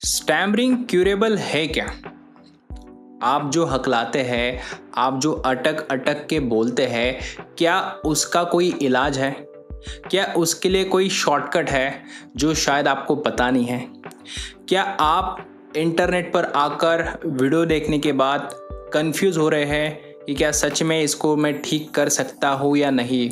Stammering curable है क्या? आप जो हकलाते हैं, आप जो अटक अटक के बोलते हैं, क्या उसका कोई इलाज है? क्या उसके लिए कोई शॉर्टकट है जो शायद आपको पता नहीं है? क्या आप इंटरनेट पर आकर वीडियो देखने के बाद कंफ्यूज हो रहे हैं कि क्या सच में इसको मैं ठीक कर सकता हूँ या नहीं?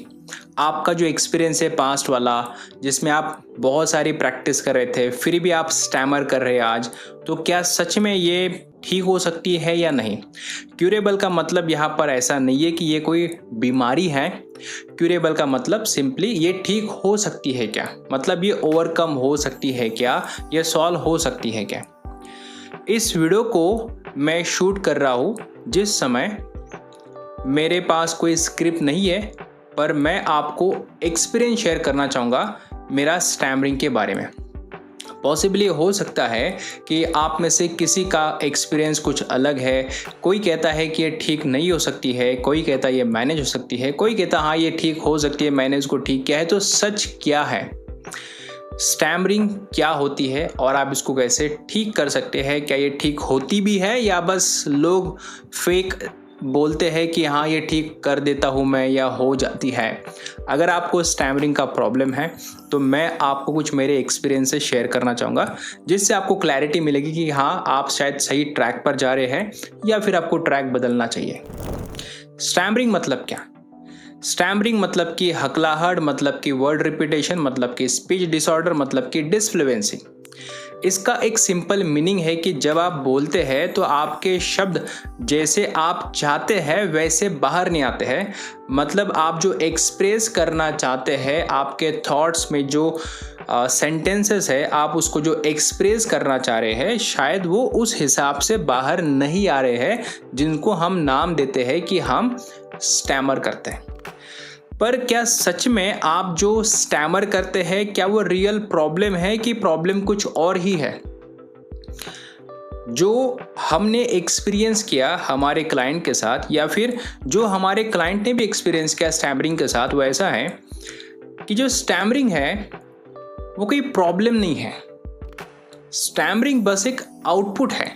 आपका जो एक्सपीरियंस है पास्ट वाला, जिसमें आप बहुत सारी प्रैक्टिस कर रहे थे फिर भी आप स्टैमर कर रहे हैं आज, तो क्या सच में ये ठीक हो सकती है या नहीं? क्यूरेबल का मतलब यहाँ पर ऐसा नहीं है कि ये कोई बीमारी है। क्यूरेबल का मतलब सिंपली ये ठीक हो सकती है क्या, मतलब ये ओवरकम हो सकती है क्या, ये सॉल्व हो सकती है क्या। इस वीडियो को मैं शूट कर रहा हूँ जिस समय मेरे पास कोई स्क्रिप्ट नहीं है, पर मैं आपको एक्सपीरियंस शेयर करना चाहूँगा मेरा स्टैमरिंग के बारे में। पॉसिबली हो सकता है कि आप में से किसी का एक्सपीरियंस कुछ अलग है। कोई कहता है कि ये ठीक नहीं हो सकती है, कोई कहता है ये मैनेज हो सकती है, कोई कहता हाँ ये ठीक हो सकती है, मैंने इसको ठीक किया है। तो सच क्या है, स्टैमरिंग क्या होती है और आप इसको कैसे ठीक कर सकते हैं? क्या ये ठीक होती भी है या बस लोग फेक बोलते हैं कि हाँ ये ठीक कर देता हूँ मैं, या हो जाती है? अगर आपको स्टैमरिंग का प्रॉब्लम है तो मैं आपको कुछ मेरे एक्सपीरियंस से शेयर करना चाहूँगा, जिससे आपको क्लैरिटी मिलेगी कि हाँ आप शायद सही ट्रैक पर जा रहे हैं या फिर आपको ट्रैक बदलना चाहिए। स्टैमरिंग मतलब क्या? स्टैमरिंग मतलब कि हकलाहट, मतलब कि वर्ड रिपीटेशन, मतलब कि स्पीच डिसऑर्डर, मतलब कि डिसफ्लुएंसी। इसका एक सिंपल मीनिंग है कि जब आप बोलते हैं तो आपके शब्द जैसे आप चाहते हैं वैसे बाहर नहीं आते हैं। मतलब आप जो एक्सप्रेस करना चाहते हैं, आपके थॉट्स में जो सेंटेंसेस है, आप उसको जो एक्सप्रेस करना चाह रहे हैं, शायद वो उस हिसाब से बाहर नहीं आ रहे हैं, जिनको हम नाम देते हैं कि हम स्टैमर करते हैं। पर क्या सच में आप जो स्टैमर करते हैं, क्या वो रियल प्रॉब्लम है कि प्रॉब्लम कुछ और ही है? जो हमने एक्सपीरियंस किया हमारे क्लाइंट के साथ, या फिर जो हमारे क्लाइंट ने भी एक्सपीरियंस किया स्टैमरिंग के साथ, वो ऐसा है कि जो स्टैमरिंग है वो कोई प्रॉब्लम नहीं है। स्टैमरिंग बस एक आउटपुट है।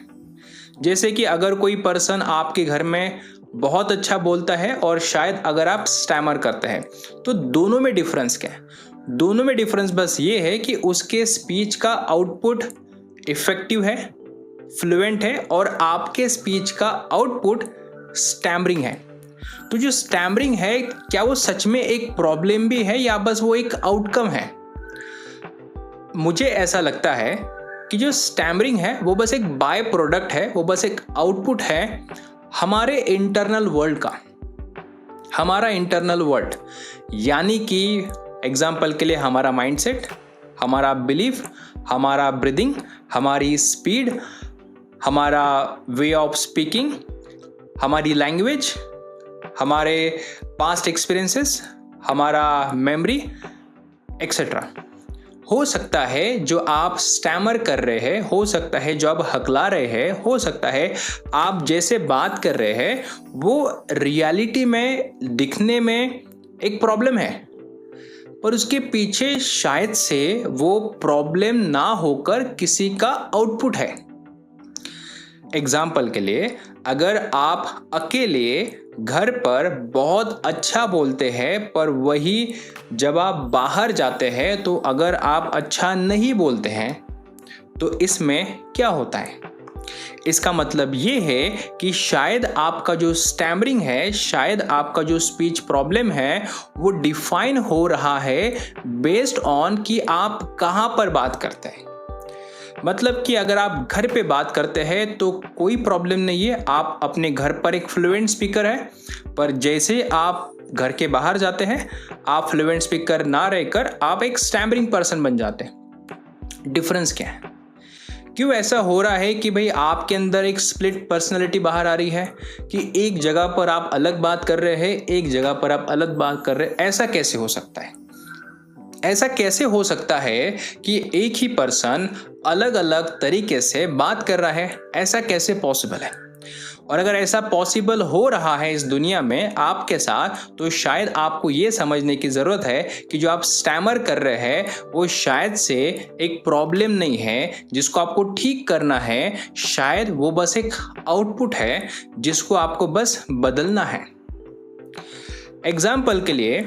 जैसे कि अगर कोई पर्सन आपके घर में बहुत अच्छा बोलता है और शायद अगर आप स्टैमर करते हैं, तो दोनों में डिफरेंस क्या है? दोनों में डिफरेंस बस ये है कि उसके स्पीच का आउटपुट इफेक्टिव है, फ्लुएंट है, और आपके स्पीच का आउटपुट स्टैमरिंग है। तो जो स्टैमरिंग है, क्या वो सच में एक प्रॉब्लम भी है या बस वो एक आउटकम है? मुझे ऐसा लगता है कि जो स्टैमरिंग है वो बस एक बाय प्रोडक्ट है, वो बस एक आउटपुट है हमारे इंटरनल वर्ल्ड का। हमारा इंटरनल वर्ल्ड यानी कि एग्जाम्पल के लिए हमारा माइंडसेट, हमारा बिलीफ, हमारा ब्रीदिंग, हमारी स्पीड, हमारा वे ऑफ स्पीकिंग, हमारी लैंग्वेज, हमारे पास्ट एक्सपीरियंसेस, हमारा मेमोरी एक्सेट्रा। हो सकता है जो आप स्टैमर कर रहे हैं, हो सकता है जो आप हकला रहे हैं, हो सकता है आप जैसे बात कर रहे हैं वो रियलिटी में दिखने में एक प्रॉब्लम है, पर उसके पीछे शायद से वो प्रॉब्लम ना होकर किसी का आउटपुट है। एग्जाम्पल के लिए, अगर आप अकेले घर पर बहुत अच्छा बोलते हैं, पर वही जब आप बाहर जाते हैं तो अगर आप अच्छा नहीं बोलते हैं, तो इसमें क्या होता है? इसका मतलब ये है कि शायद आपका जो स्टैमरिंग है, शायद आपका जो स्पीच प्रॉब्लम है, वो डिफाइन हो रहा है बेस्ड ऑन कि आप कहाँ पर बात करते हैं। मतलब कि अगर आप घर पे बात करते हैं तो कोई प्रॉब्लम नहीं है, आप अपने घर पर एक फ्लुएंट स्पीकर है, पर जैसे आप घर के बाहर जाते हैं आप फ्लुएंट स्पीकर ना रहकर आप एक स्टैमरिंग पर्सन बन जाते हैं। डिफरेंस क्या है? क्यों ऐसा हो रहा है कि भाई आपके अंदर एक स्प्लिट पर्सनैलिटी बाहर आ रही है कि एक जगह पर आप अलग बात कर रहे हैं, एक जगह पर आप अलग बात कर रहे हैं? ऐसा कैसे हो सकता है? ऐसा कैसे हो सकता है कि एक ही पर्सन अलग अलग तरीके से बात कर रहा है? ऐसा कैसे पॉसिबल है? और अगर ऐसा पॉसिबल हो रहा है इस दुनिया में आपके साथ, तो शायद आपको ये समझने की ज़रूरत है कि जो आप स्टैमर कर रहे हैं वो शायद से एक प्रॉब्लम नहीं है जिसको आपको ठीक करना है, शायद वो बस एक आउटपुट है जिसको आपको बस बदलना है। एग्जाम्पल के लिए,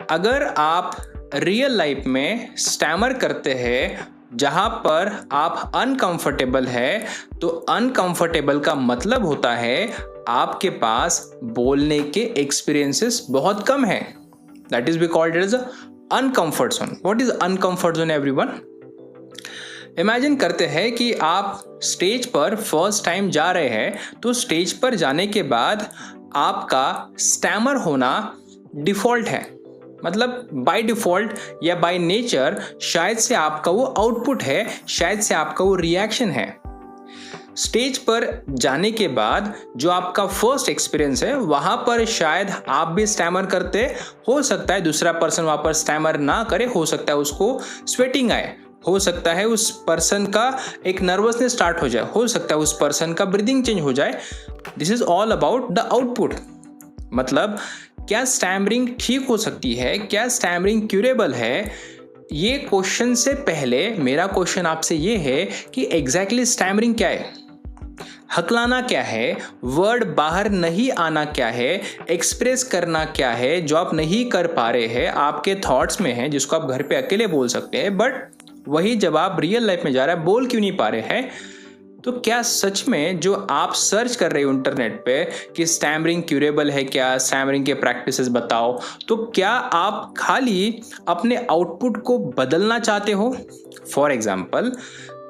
अगर आप रियल लाइफ में स्टैमर करते हैं जहां पर आप अनकंफर्टेबल है, तो अनकंफर्टेबल का मतलब होता है आपके पास बोलने के एक्सपीरियंसेस बहुत कम है। That is be called as uncomfort zone. What is uncomfort zone everyone? Imagine करते हैं कि आप स्टेज पर फर्स्ट टाइम जा रहे हैं, तो स्टेज पर जाने के बाद आपका स्टैमर होना डिफॉल्ट है, मतलब बाय डिफॉल्ट या बाय नेचर शायद से आपका वो आउटपुट है, शायद से आपका वो रिएक्शन है। स्टेज पर जाने के बाद जो आपका फर्स्ट एक्सपीरियंस है वहां पर शायद आप भी स्टैमर करते, हो सकता है दूसरा पर्सन वहां पर स्टैमर ना करे, हो सकता है उसको स्वेटिंग आए, हो सकता है उस पर्सन का एक नर्वसनेस स्टार्ट हो जाए, हो सकता है उस पर्सन का ब्रीदिंग चेंज हो जाए। This is all about the output. मतलब क्या स्टैमरिंग ठीक हो सकती है, क्या स्टैमरिंग क्यूरेबल है? ये क्वेश्चन से पहले मेरा क्वेश्चन आपसे ये है कि एग्जैक्टली स्टैमरिंग क्या है, हकलाना क्या है, वर्ड बाहर नहीं आना क्या है, एक्सप्रेस करना क्या है जो आप नहीं कर पा रहे हैं, आपके थॉट्स में है जिसको आप घर पे अकेले बोल सकते हैं, बट वही जब आप रियल लाइफ में जा रहे हैं बोल क्यों नहीं पा रहे हैं? तो क्या सच में जो आप सर्च कर रहे हो इंटरनेट पे कि स्टैमरिंग क्यूरेबल है क्या, स्टैमरिंग के प्रैक्टिसेस बताओ, तो क्या आप खाली अपने आउटपुट को बदलना चाहते हो? फॉर एग्जाम्पल,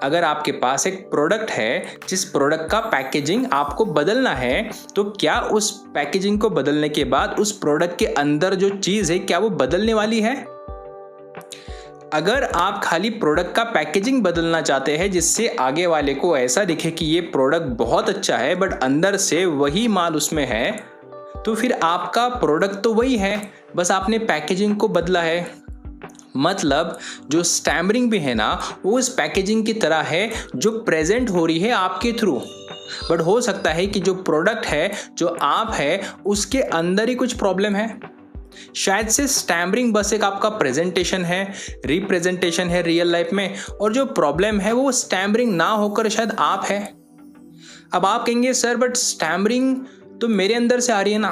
अगर आपके पास एक प्रोडक्ट है जिस प्रोडक्ट का पैकेजिंग आपको बदलना है, तो क्या उस पैकेजिंग को बदलने के बाद उस प्रोडक्ट के अंदर जो चीज़ है क्या वो बदलने वाली है? अगर आप खाली प्रोडक्ट का पैकेजिंग बदलना चाहते हैं जिससे आगे वाले को ऐसा दिखे कि ये प्रोडक्ट बहुत अच्छा है बट अंदर से वही माल उसमें है, तो फिर आपका प्रोडक्ट तो वही है, बस आपने पैकेजिंग को बदला है। मतलब जो स्टैमरिंग भी है ना, वो उस पैकेजिंग की तरह है जो प्रेजेंट हो रही है आपके थ्रू, बट हो सकता है कि जो प्रोडक्ट है, जो आप है, उसके अंदर ही कुछ प्रॉब्लम है। शायद से स्टैमरिंग बस एक आपका प्रेजेंटेशन है, रिप्रेजेंटेशन है रियल लाइफ में, और जो प्रॉब्लम है वो स्टैमरिंग ना होकर शायद आप है। अब आप कहेंगे सर बट स्टैमरिंग तो मेरे अंदर से आ रही है ना,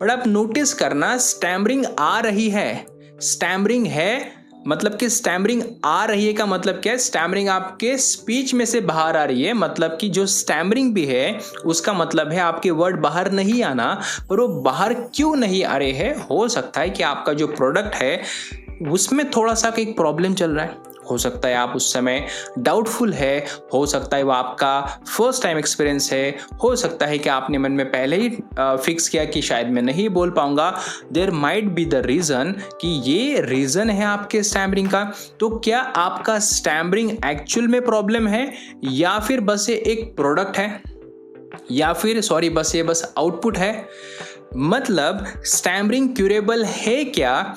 बट आप नोटिस करना स्टैमरिंग आ रही है, स्टैमरिंग है मतलब कि स्टैमरिंग आ रही है का मतलब क्या है? स्टैमरिंग आपके स्पीच में से बाहर आ रही है, मतलब कि जो स्टैमरिंग भी है उसका मतलब है आपके वर्ड बाहर नहीं आना, पर वो बाहर क्यों नहीं आ रहे हैं? हो सकता है कि आपका जो प्रोडक्ट है उसमें थोड़ा सा एक प्रॉब्लम चल रहा है, हो सकता है आप उस समय डाउटफुल है, हो सकता है वो आपका फर्स्ट टाइम एक्सपीरियंस है, हो सकता है कि आपने मन में पहले ही फिक्स किया कि शायद मैं नहीं बोल पाऊंगा। There might be the reason कि ये रीज़न है आपके स्टैमरिंग का। तो क्या आपका स्टैमरिंग एक्चुअल में प्रॉब्लम है, या फिर बस ये एक प्रोडक्ट है, या फिर सॉरी बस ये बस आउटपुट है? मतलब स्टैमरिंग क्यूरेबल है क्या,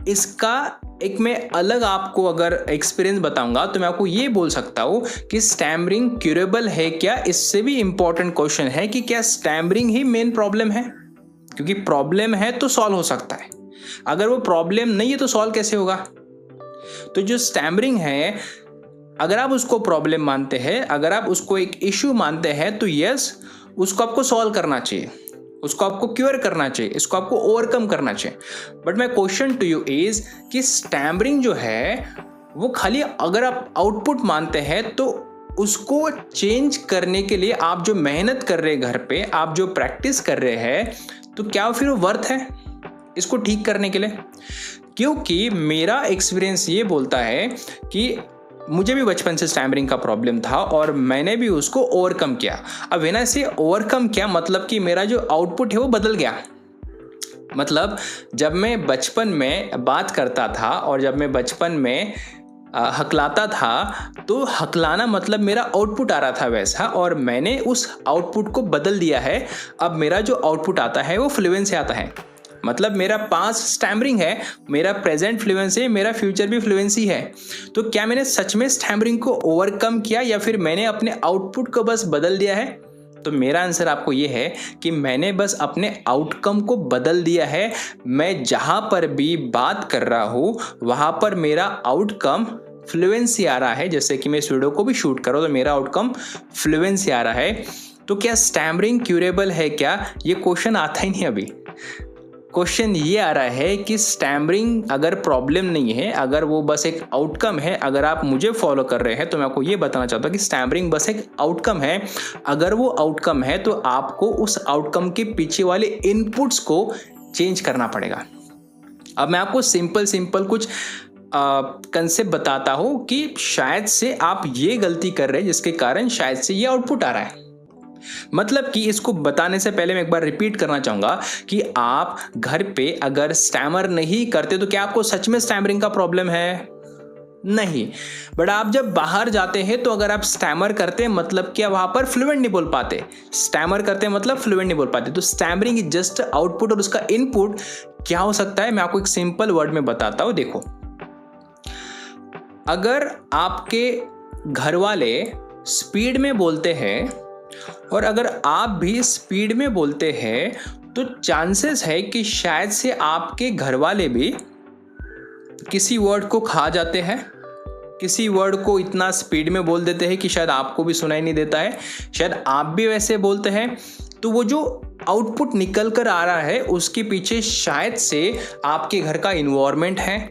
इसका एक मैं अलग आपको अगर एक्सपीरियंस बताऊंगा तो मैं आपको ये बोल सकता हूँ कि स्टैमरिंग क्यूरेबल है क्या। इससे भी इंपॉर्टेंट क्वेश्चन है कि क्या स्टैमरिंग ही मेन प्रॉब्लम है, क्योंकि प्रॉब्लम है तो सॉल्व हो सकता है, अगर वो प्रॉब्लम नहीं है तो सॉल्व कैसे होगा? तो जो स्टैमरिंग है, अगर आप उसको प्रॉब्लम मानते हैं, अगर आप उसको एक इश्यू मानते हैं, तो यस उसको आपको सॉल्व करना चाहिए, उसको आपको क्योर करना चाहिए, इसको आपको ओवरकम करना चाहिए। But my question to you is कि स्टैमरिंग जो है वो खाली अगर आप आउटपुट मानते हैं तो उसको चेंज करने के लिए आप जो मेहनत कर रहे हैं घर पे, आप जो प्रैक्टिस कर रहे हैं, तो क्या फिर वो वर्थ है इसको ठीक करने के लिए? क्योंकि मेरा एक्सपीरियंस ये बोलता है कि मुझे भी बचपन से स्टैमरिंग का प्रॉब्लम था और मैंने भी उसको ओवरकम किया। अब है ना, इसे ओवरकम किया मतलब कि मेरा जो आउटपुट है वो बदल गया। मतलब जब मैं बचपन में बात करता था और जब मैं बचपन में हकलाता था, तो हकलाना मतलब मेरा आउटपुट आ रहा था वैसा, और मैंने उस आउटपुट को बदल दिया है। अब मेरा जो आउटपुट आता है वो फ्लुएंसी आता है। मतलब मेरा पास्ट स्टैमरिंग है, मेरा प्रेजेंट फ्लुएंसी है, मेरा फ्यूचर भी फ्लुएंसी है। तो क्या मैंने सच में स्टैमरिंग को ओवरकम किया, या फिर मैंने अपने आउटपुट को बस बदल दिया है? तो मेरा आंसर आपको ये है कि मैंने बस अपने आउटकम को बदल दिया है। मैं जहां पर भी बात कर रहा हूं वहां पर मेरा आउटकम फ्लुएंसी आ रहा है। जैसे कि मैं इस वीडियो को भी शूट कर रहा हूं तो मेरा आउटकम फ्लुएंसी आ रहा है। तो क्या स्टैमरिंग क्यूरेबल है क्या? ये क्वेश्चन आता ही नहीं अभी। क्वेश्चन ये आ रहा है कि स्टैमरिंग अगर प्रॉब्लम नहीं है, अगर वो बस एक आउटकम है, अगर आप मुझे फॉलो कर रहे हैं तो मैं आपको ये बताना चाहता हूँ कि स्टैमरिंग बस एक आउटकम है। अगर वो आउटकम है तो आपको उस आउटकम के पीछे वाले इनपुट्स को चेंज करना पड़ेगा। अब मैं आपको सिंपल कुछ कंसेप्ट बताता हूँ कि शायद से आप ये गलती कर रहे हैं जिसके कारण शायद से ये आउटपुट आ रहा है। मतलब कि इसको बताने से पहले मैं एक बार रिपीट करना चाहूंगा कि आप घर पे अगर स्टैमर नहीं करते तो क्या आपको सच में स्टैमरिंग का प्रॉब्लम है? नहीं। बट आप जब बाहर जाते हैं तो अगर आप स्टैमर करते हैं मतलब क्या वहां पर फ्लुएंट नहीं बोल पाते। स्टैमर करते हैं मतलब फ्लुएंट नहीं बोल पाते। तो स्टैमरिंग इज जस्ट आउटपुट और उसका इनपुट क्या हो सकता है मैं आपको एक सिंपल वर्ड में बताता हूं। देखो, अगर आपके घर वाले स्पीड में बोलते हैं और अगर आप भी स्पीड में बोलते हैं तो चांसेस है कि शायद से आपके घर वाले भी किसी वर्ड को खा जाते हैं, किसी वर्ड को इतना स्पीड में बोल देते हैं कि शायद आपको भी सुनाई नहीं देता है, शायद आप भी वैसे बोलते हैं। तो वो जो आउटपुट निकल कर आ रहा है उसके पीछे शायद से आपके घर का इन्वायरमेंट है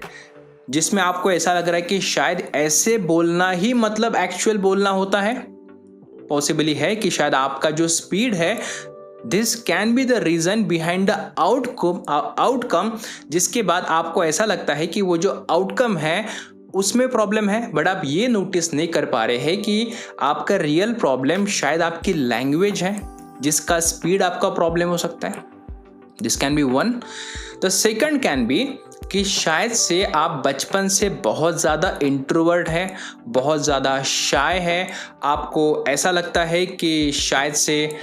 जिसमें आपको ऐसा लग रहा है कि शायद ऐसे बोलना ही मतलब एक्चुअल बोलना होता है। पॉसिबली है कि शायद आपका जो स्पीड है, this can be the reason behind the outcome, जिसके बाद आपको ऐसा लगता है कि वो जो आउटकम है उसमें प्रॉब्लम है। बट आप ये नोटिस नहीं कर पा रहे हैं कि आपका रियल प्रॉब्लम शायद आपकी लैंग्वेज है जिसका स्पीड आपका प्रॉब्लम हो सकता है। This can B one. The second can be कि शायद से आप बचपन से बहुत ज़्यादा इंट्रोवर्ट है, बहुत ज़्यादा शाय है। आपको ऐसा लगता है कि शायद से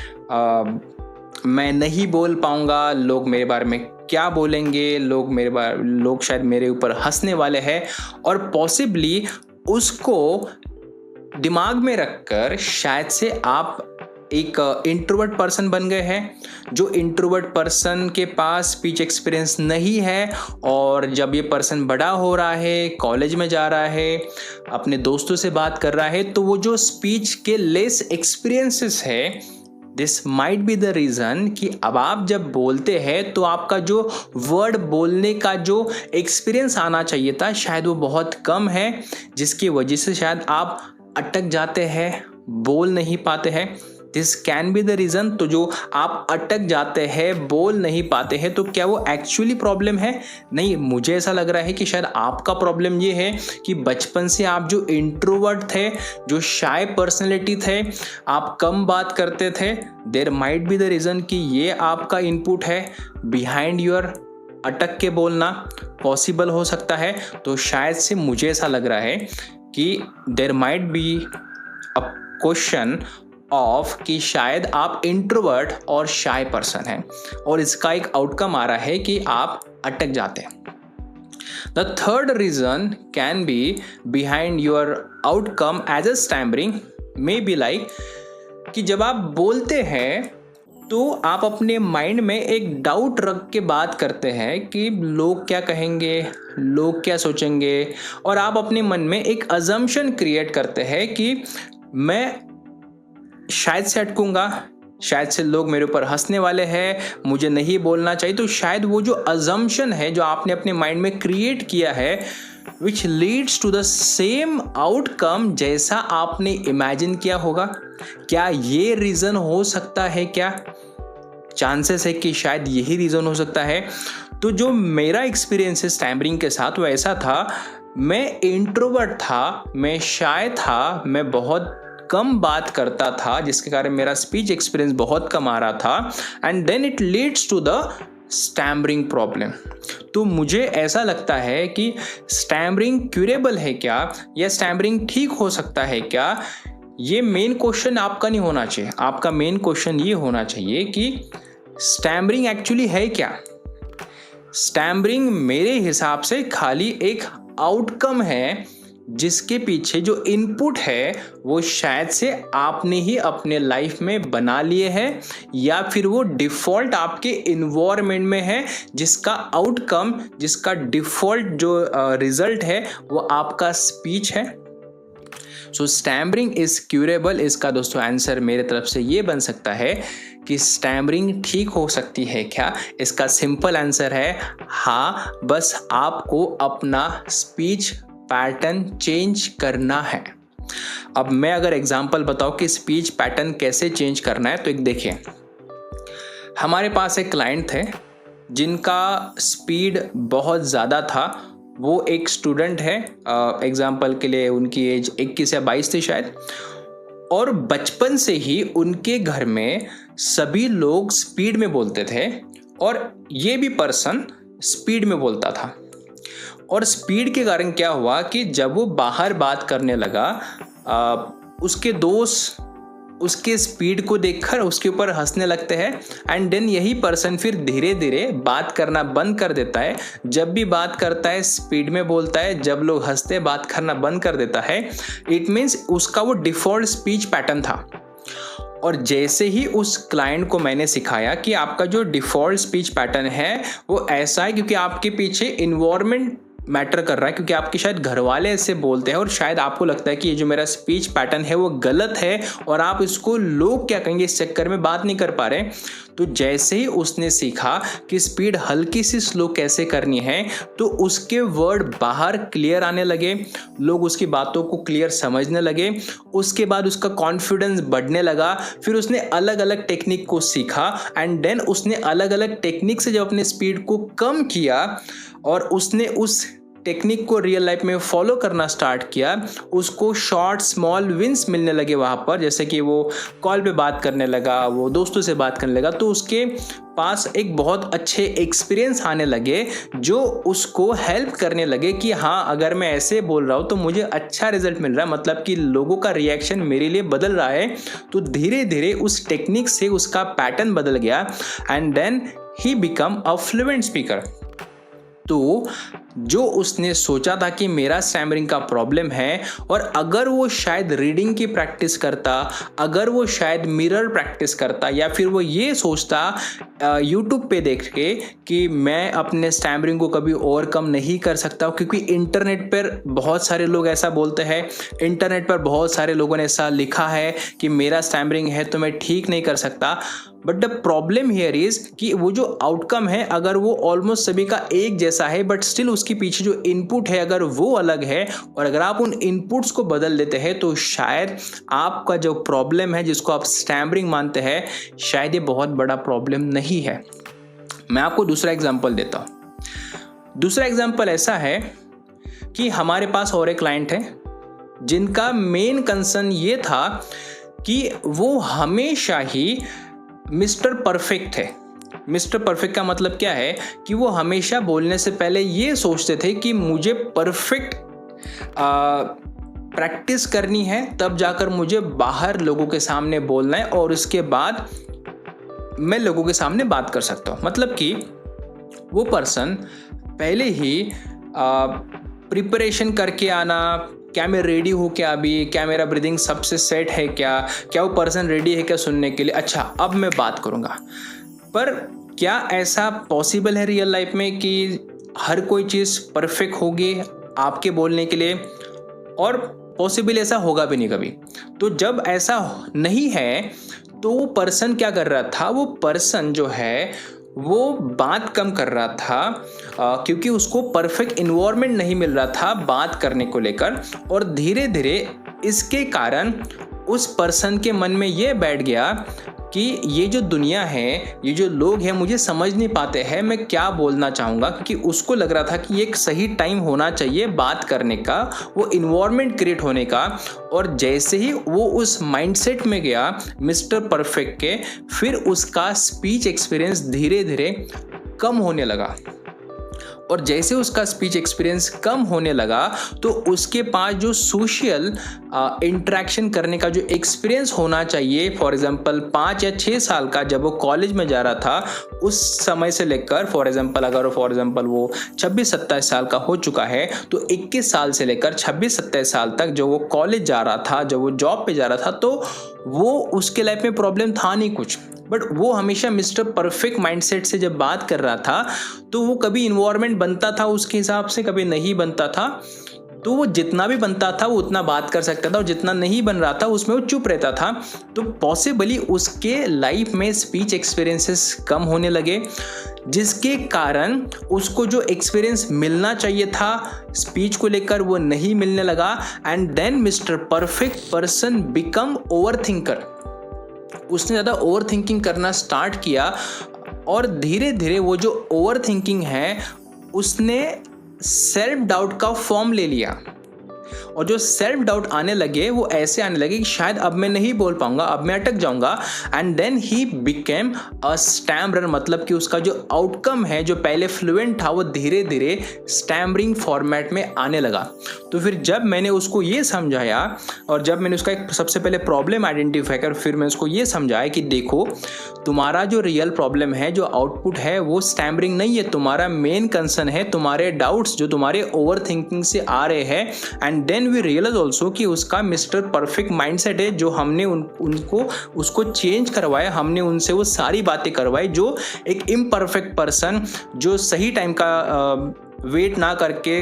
मैं नहीं बोल पाऊंगा, लोग मेरे बारे में क्या बोलेंगे, लोग शायद मेरे ऊपर हंसने वाले हैं। और पॉसिबली उसको दिमाग में रखकर शायद से आप एक इंट्रोवर्ट पर्सन बन गए हैं। जो इंट्रोवर्ट पर्सन के पास स्पीच एक्सपीरियंस नहीं है और जब ये पर्सन बड़ा हो रहा है, कॉलेज में जा रहा है, अपने दोस्तों से बात कर रहा है, तो वो जो स्पीच के लेस एक्सपीरियंसेस है, this might be the reason कि अब आप जब बोलते हैं तो आपका जो वर्ड बोलने का जो एक्सपीरियंस आना चाहिए था शायद वो बहुत कम है, जिसकी वजह से शायद आप अटक जाते हैं, बोल नहीं पाते हैं। This can be the reason. तो जो आप अटक जाते हैं, बोल नहीं पाते हैं, तो क्या वो एक्चुअली प्रॉब्लम है? नहीं, मुझे ऐसा लग रहा है कि शायद आपका प्रॉब्लम ये है कि बचपन से आप जो इंट्रोवर्ट थे, जो शाय पर्सनैलिटी थे, आप कम बात करते थे। There might be the reason कि ये आपका इनपुट है बिहाइंड योर अटक के बोलना। पॉसिबल हो सकता है। तो शायद से मुझे ऐसा लग रहा है कि there might be a question of कि शायद आप इंट्रोवर्ट और शाय पर्सन हैं और इसका एक आउटकम आ रहा है कि आप अटक जाते हैं। The third reason can be behind your outcome as a stammering may be like कि जब आप बोलते हैं तो आप अपने माइंड में एक डाउट रख के बात करते हैं कि लोग क्या कहेंगे, लोग क्या सोचेंगे, और आप अपने मन में एक अजम्पशन क्रिएट करते हैं कि मैं शायद से अटकूंगा, शायद से लोग मेरे ऊपर हंसने वाले हैं, मुझे नहीं बोलना चाहिए। तो शायद वो जो अजम्पशन है जो आपने अपने माइंड में क्रिएट किया है which leads to the same outcome जैसा आपने इमेजिन किया होगा। क्या ये रीज़न हो सकता है? क्या चांसेस है कि शायद यही रीज़न हो सकता है। तो जो मेरा एक्सपीरियंस है स्टैमरिंग के साथ वो ऐसा था, मैं इंट्रोवर्ट था, मैं शाय था, मैं बहुत कम बात करता था जिसके कारण मेरा स्पीच एक्सपीरियंस बहुत कम आ रहा था and then it leads to the stammering problem. तो मुझे ऐसा लगता है कि स्टैमरिंग क्यूरेबल है क्या या स्टैमरिंग ठीक हो सकता है क्या, ये मेन क्वेश्चन आपका नहीं होना चाहिए। आपका मेन क्वेश्चन ये होना चाहिए कि स्टैमरिंग एक्चुअली है क्या। स्टैमरिंग मेरे हिसाब से खाली एक आउटकम है जिसके पीछे जो इनपुट है वो शायद से आपने ही अपने लाइफ में बना लिए हैं, या फिर वो डिफ़ॉल्ट आपके इन्वायरमेंट में है, जिसका आउटकम, जिसका डिफ़ॉल्ट जो रिजल्ट है वो आपका स्पीच है। सो स्टैमरिंग इज क्यूरेबल, इसका दोस्तों आंसर मेरे तरफ से ये बन सकता है कि स्टैमरिंग ठीक हो सकती है क्या? इसका सिंपल आंसर है हाँ, बस आपको अपना स्पीच पैटर्न चेंज करना है। अब मैं अगर एग्जांपल बताऊं कि स्पीच पैटर्न कैसे चेंज करना है, तो एक देखिए, हमारे पास एक क्लाइंट थे जिनका स्पीड बहुत ज़्यादा था। वो एक स्टूडेंट है, एग्जाम्पल के लिए उनकी एज 21 या 22 थी शायद, और बचपन से ही उनके घर में सभी लोग स्पीड में बोलते थे और ये भी पर्सन स्पीड में बोलता था। और स्पीड के कारण क्या हुआ कि जब वो बाहर बात करने लगा, उसके दोस्त उसके स्पीड को देखकर उसके ऊपर हंसने लगते हैं, एंड देन यही पर्सन फिर धीरे धीरे बात करना बंद कर देता है। जब भी बात करता है स्पीड में बोलता है, जब लोग हंसते बात करना बंद कर देता है। इट मीन्स उसका वो डिफ़ॉल्ट स्पीच पैटर्न था। और जैसे ही उस क्लाइंट को मैंने सिखाया कि आपका जो डिफ़ॉल्ट स्पीच पैटर्न है वो ऐसा है क्योंकि आपके पीछे इन्वायरमेंट मैटर कर रहा है, क्योंकि आपके शायद घर वाले ऐसे बोलते हैं और शायद आपको लगता है कि ये जो मेरा स्पीच पैटर्न है वो गलत है और आप इसको लोग क्या कहेंगे इस चक्कर में बात नहीं कर पा रहे। तो जैसे ही उसने सीखा कि स्पीड हल्की सी स्लो कैसे करनी है, तो उसके वर्ड बाहर क्लियर आने लगे, लोग उसकी बातों को क्लियर समझने लगे। उसके बाद उसका कॉन्फिडेंस बढ़ने लगा। फिर उसने अलग अलग टेक्निक को सीखा, एंड देन उसने अलग अलग टेक्निक से जब अपने स्पीड को कम किया और उसने उस टेक्निक को रियल लाइफ में फॉलो करना स्टार्ट किया, उसको शॉर्ट स्मॉल विंस मिलने लगे वहाँ पर। जैसे कि वो कॉल पे बात करने लगा, वो दोस्तों से बात करने लगा, तो उसके पास एक बहुत अच्छे एक्सपीरियंस आने लगे जो उसको हेल्प करने लगे कि हाँ, अगर मैं ऐसे बोल रहा हूँ तो मुझे अच्छा रिजल्ट मिल रहा है, मतलब कि लोगों का रिएक्शन मेरे लिए बदल रहा है। तो धीरे धीरे उस टेक्निक से उसका पैटर्न बदल गया, and then he become a fluent speaker. तो जो उसने सोचा था कि मेरा स्टैमरिंग का प्रॉब्लम है, और अगर वो शायद रीडिंग की प्रैक्टिस करता, अगर वो शायद मिरर प्रैक्टिस करता, या फिर वो ये सोचता यूट्यूब पे देख के कि मैं अपने स्टैमरिंग को कभी ओवरकम नहीं कर सकता, क्योंकि इंटरनेट पर बहुत सारे लोग ऐसा बोलते हैं, इंटरनेट पर बहुत सारे लोगों ने ऐसा लिखा है कि मेरा स्टैमरिंग है तो मैं ठीक नहीं कर सकता। But the problem here is कि वो जो आउटकम है अगर वो ऑलमोस्ट सभी का एक जैसा है, बट स्टिल उसके पीछे जो इनपुट है अगर वो अलग है, और अगर आप उन इनपुट्स को बदल देते हैं, तो शायद आपका जो प्रॉब्लम है जिसको आप स्टैमरिंग मानते हैं, शायद ये बहुत बड़ा प्रॉब्लम नहीं है। मैं आपको दूसरा एग्जाम्पल देता हूँ। दूसरा एग्जाम्पल ऐसा है कि हमारे पास और एक क्लाइंट है जिनका मेन कंसर्न ये था कि वो हमेशा ही मिस्टर परफेक्ट थे। मिस्टर परफेक्ट का मतलब क्या है कि वो हमेशा बोलने से पहले ये सोचते थे कि मुझे परफेक्ट प्रैक्टिस करनी है, तब जाकर मुझे बाहर लोगों के सामने बोलना है और उसके बाद मैं लोगों के सामने बात कर सकता हूँ। मतलब कि वो पर्सन पहले ही प्रिपरेशन करके आना, क्या मैं रेडी हूँ, क्या अभी क्या मेरा ब्रीदिंग सबसे सेट है, क्या वो पर्सन रेडी है क्या सुनने के लिए, अच्छा अब मैं बात करूँगा। पर क्या ऐसा पॉसिबल है रियल लाइफ में कि हर कोई चीज़ परफेक्ट होगी आपके बोलने के लिए? और पॉसिबल ऐसा होगा भी नहीं कभी। तो जब ऐसा नहीं है तो वो पर्सन क्या कर रहा था, वो पर्सन जो है वो बात कम कर रहा था क्योंकि उसको परफेक्ट इन्वायरमेंट नहीं मिल रहा था बात करने को लेकर। और धीरे धीरे इसके कारण उस पर्सन के मन में ये बैठ गया कि ये जो दुनिया है, ये जो लोग हैं मुझे समझ नहीं पाते हैं मैं क्या बोलना चाहूँगा, क्योंकि उसको लग रहा था कि एक सही टाइम होना चाहिए बात करने का, वो इन्वायरमेंट क्रिएट होने का। और जैसे ही वो उस माइंडसेट में गया मिस्टर परफेक्ट के, फिर उसका स्पीच एक्सपीरियंस धीरे धीरे कम होने लगा। और जैसे उसका स्पीच एक्सपीरियंस कम होने लगा तो उसके पास जो सोशल इंटरेक्शन करने का जो एक्सपीरियंस होना चाहिए, फॉर एग्जांपल 5 या 6 साल का जब वो कॉलेज में जा रहा था उस समय से लेकर फॉर एग्जांपल वो 26-27 साल का हो चुका है तो 21 साल से लेकर 26-27 साल तक जो वो कॉलेज जा रहा था, जब वो जॉब पे जा रहा था, तो वो उसके लाइफ में प्रॉब्लम था नहीं कुछ, बट वो हमेशा मिस्टर परफेक्ट माइंडसेट से जब बात कर रहा था तो वो कभी इन्वायरमेंट बनता था उसके हिसाब से, कभी नहीं बनता था। तो वो जितना भी बनता था वो उतना बात कर सकता था और जितना नहीं बन रहा था उसमें वो चुप रहता था। तो पॉसिबली उसके लाइफ में स्पीच एक्सपीरियंसेस कम होने लगे, जिसके कारण उसको जो एक्सपीरियंस मिलना चाहिए था स्पीच को लेकर वो नहीं मिलने लगा। And then Mr perfect person become overthinker. उसने ज़्यादा ओवर थिंकिंग करना स्टार्ट किया और धीरे धीरे वो जो ओवर थिंकिंग है उसने सेल्फ डाउट का फॉर्म ले लिया। और जो सेल्फ डाउट आने लगे वो ऐसे आने लगे कि शायद अब मैं नहीं बोल पाऊंगा, अब मैं अटक जाऊंगा। And then he became a stammerer, मतलब कि उसका जो आउटकम है, जो पहले फ्लुएंट था, वो धीरे धीरे स्टैमरिंग फॉर्मेट में आने लगा। तो फिर जब मैंने उसको ये समझाया और जब मैंने उसका एक सबसे पहले प्रॉब्लम आइडेंटिफाई कर, फिर मैं उसको ये समझाया कि देखो तुम्हारा जो रियल प्रॉब्लम है, जो आउटपुट है, वो स्टैमरिंग नहीं है। तुम्हारा मेन कंसर्न है तुम्हारे डाउट्स जो तुम्हारे ओवर थिंकिंग से आ रहे हैं। And then we realize also कि उसका मिस्टर परफेक्ट माइंडसेट है, जो हमने उनको उसको चेंज करवाया, हमने उनसे वो सारी बातें करवाई जो एक इम्परफेक्ट पर्सन जो सही टाइम का वेट ना करके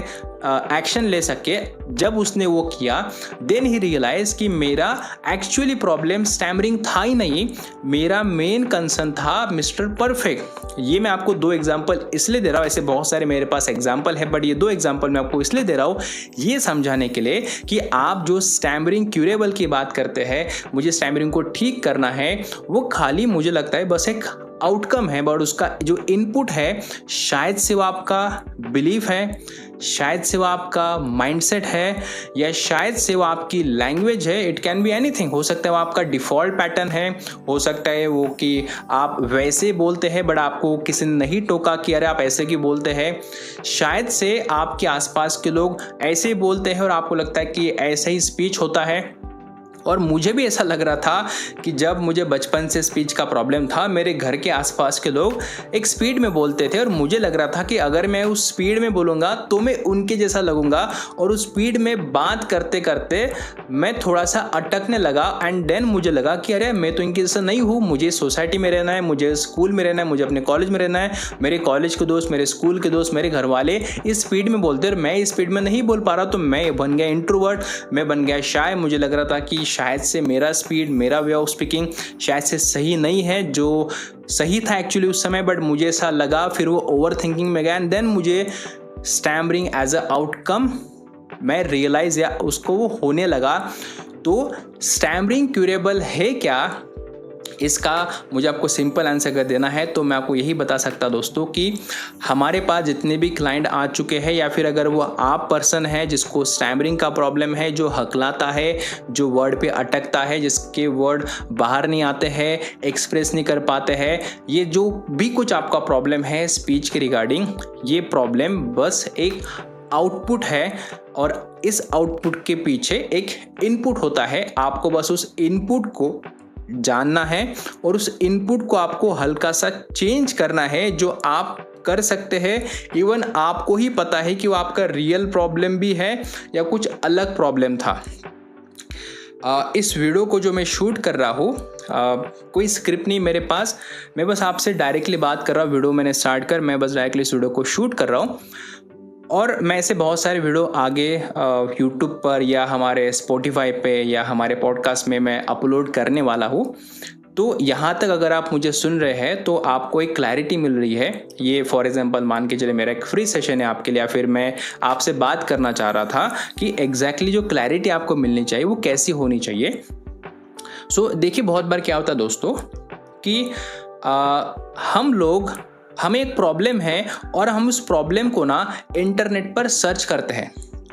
एक्शन ले सके। जब उसने वो किया देन ही रियलाइज कि मेरा एक्चुअली प्रॉब्लम स्टैमरिंग था ही नहीं, मेरा मेन कंसर्न था मिस्टर परफेक्ट। ये मैं आपको 2 एग्जांपल इसलिए दे रहा हूँ, ऐसे बहुत सारे मेरे पास एग्जांपल है, बट ये 2 एग्जांपल मैं आपको इसलिए दे रहा हूँ ये समझाने के लिए कि आप जो स्टैमरिंग क्यूरेबल की बात करते हैं, मुझे स्टैमरिंग को ठीक करना है, वो खाली मुझे लगता है बस एक आउटकम है, बट उसका जो इनपुट है शायद से वो आपका बिलीफ है, शायद से वो आपका माइंडसेट है, या शायद से वो आपकी लैंग्वेज है। It can be anything. हो सकता है वो आपका डिफ़ॉल्ट पैटर्न है, हो सकता है वो कि आप वैसे बोलते हैं बट आपको किसी ने नहीं टोका कि अरे आप ऐसे क्यों बोलते हैं। शायद से आपके आसपास के लोग ऐसे ही बोलते हैं और आपको लगता है कि ऐसा ही स्पीच होता है। और मुझे भी ऐसा लग रहा था कि जब मुझे बचपन से स्पीच का प्रॉब्लम था, मेरे घर के आसपास के लोग एक स्पीड में बोलते थे और मुझे लग रहा था कि अगर मैं उस स्पीड में बोलूँगा तो मैं उनके जैसा लगूंगा। और उस स्पीड में बात करते करते मैं थोड़ा सा अटकने लगा। एंड देन मुझे लगा कि अरे मैं तो इनके जैसा नहीं हूँ, मुझे सोसाइटी में रहना है, मुझे स्कूल में रहना है, मुझे अपने कॉलेज में रहना है। मेरे कॉलेज के दोस्त, मेरे स्कूल के दोस्त, मेरे घर वाले इस स्पीड में बोलते और मैं इस स्पीड में नहीं बोल पा रहा, तो मैं बन गया इंट्रोवर्ट, मैं बन गया शाय। मुझे लग रहा था कि शायद से मेरा स्पीड, मेरा वे ऑफ स्पीकिंग शायद से सही नहीं है, जो सही था एक्चुअली उस समय, बट मुझे ऐसा लगा। फिर वो ओवर थिंकिंग में गया एंड देन मुझे स्टैमरिंग एज अ आउटकम मैं रियलाइज या उसको वो होने लगा। तो स्टैमरिंग क्यूरेबल है क्या, इसका मुझे आपको सिंपल आंसर अगर देना है तो मैं आपको यही बता सकता दोस्तों कि हमारे पास जितने भी क्लाइंट आ चुके हैं, या फिर अगर वो आप पर्सन है जिसको स्टैमरिंग का प्रॉब्लम है, जो हकलाता है, जो वर्ड पे अटकता है, जिसके वर्ड बाहर नहीं आते हैं, एक्सप्रेस नहीं कर पाते हैं, ये जो भी कुछ आपका प्रॉब्लम है स्पीच के रिगार्डिंग, ये प्रॉब्लम बस एक आउटपुट है और इस आउटपुट के पीछे एक इनपुट होता है। आपको बस उस इनपुट को जानना है और उस इनपुट को आपको हल्का सा चेंज करना है, जो आप कर सकते हैं। इवन आपको ही पता है कि वो आपका रियल प्रॉब्लम भी है या कुछ अलग प्रॉब्लम था। इस वीडियो को जो मैं शूट कर रहा हूँ, कोई स्क्रिप्ट नहीं मेरे पास, मैं बस आपसे डायरेक्टली बात कर रहा हूँ। वीडियो मैंने स्टार्ट कर, मैं बस डायरेक्टली इस वीडियो को शूट कर रहा हूँ। और मैं ऐसे बहुत सारे वीडियो आगे यूट्यूब पर या हमारे स्पॉटिफाई पे या हमारे पॉडकास्ट में मैं अपलोड करने वाला हूँ। तो यहाँ तक अगर आप मुझे सुन रहे हैं तो आपको एक क्लैरिटी मिल रही है। ये फॉर एग्जांपल मान के चले मेरा एक फ्री सेशन है आपके लिए, या फिर मैं आपसे बात करना चाह रहा था कि एग्जैक्टली जो क्लैरिटी आपको मिलनी चाहिए वो कैसी होनी चाहिए। सो देखिए, बहुत बार क्या होता है दोस्तों कि हमें एक प्रॉब्लम है और हम उस प्रॉब्लम को ना इंटरनेट पर सर्च करते हैं,